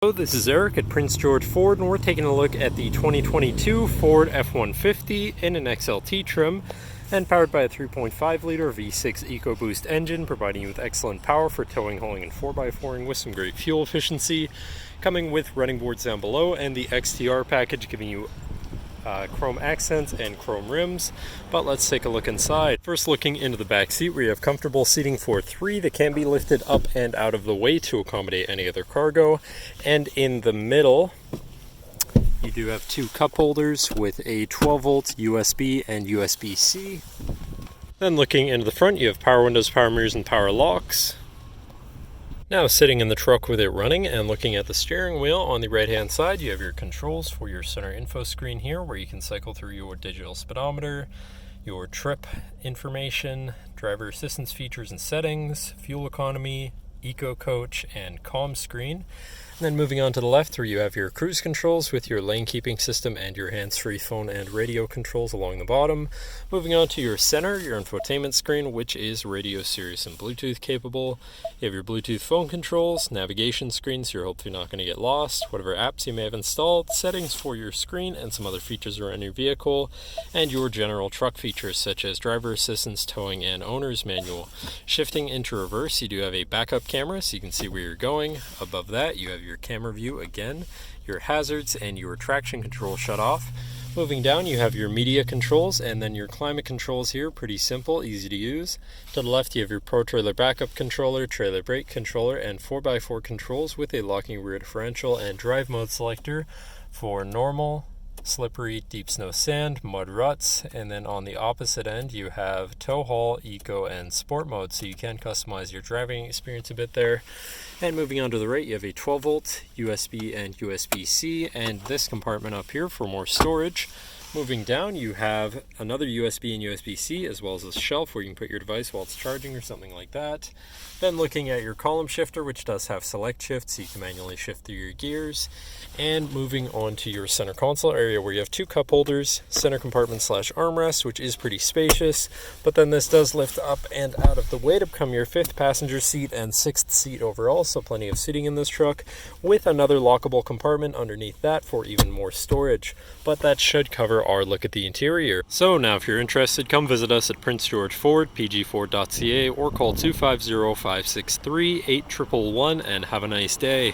Hello, this is Eric at Prince George Ford, and we're taking a look at the 2022 Ford F-150 in an XLT trim and powered by a 3.5-liter V6 EcoBoost engine, providing you with excellent power for towing, hauling, and 4x4ing with some great fuel efficiency. Coming with running boards down below and the XTR package, giving you chrome accents and chrome rims. But let's take a look inside. First, looking into the back seat, where you have comfortable seating for three that can be lifted up and out of the way to accommodate any other cargo. And in the middle, you do have two cup holders with a 12-volt USB and USB-C. Then looking into the front, you have power windows, power mirrors, and power locks. Now sitting in the truck with it running and looking at the steering wheel, on the right hand side you have your controls for your center info screen here, where you can cycle through your digital speedometer, your trip information, driver assistance features and settings, fuel economy, eco coach, and calm screen. And then moving on to the left, where you have your cruise controls with your lane keeping system and your hands-free phone and radio controls along the bottom. Moving on to your center, your infotainment screen, which is radio, Sirius, and Bluetooth capable. You have your Bluetooth phone controls, navigation screen, so you're hopefully not going to get lost, whatever apps you may have installed, settings for your screen, and some other features around your vehicle, and your general truck features such as driver assistance, towing, and owner's manual. Shifting into reverse, you do have a backup camera so you can see where you're going. Above that, you have your camera view again, your hazards, and your traction control shut off. Moving down, you have your media controls and then your climate controls here. Pretty simple, easy to use. To the left, you have your Pro Trailer Backup Controller, Trailer Brake Controller, and 4x4 controls with a locking rear differential and drive mode selector for normal, slippery, deep snow, sand, mud, ruts. And then on the opposite end, you have tow, haul, eco, and sport mode, so you can customize your driving experience a bit there. And moving on to the right, you have a 12-volt USB and USB-C, and this compartment up here for more storage. Moving down, you have another USB and USB-C, as well as a shelf where you can put your device while it's charging or something like that. Then looking at your column shifter, which does have select shift, so you can manually shift through your gears. And moving on to your center console area, where you have two cup holders, center compartment / armrest, which is pretty spacious. But then this does lift up and out of the way to become your 5th passenger seat and 6th seat overall, so plenty of seating in this truck, with another lockable compartment underneath that for even more storage. But that should cover our look at the interior. So now if you're interested, come visit us at Prince George Ford, pgford.ca, or call 250-563-8111 and have a nice day.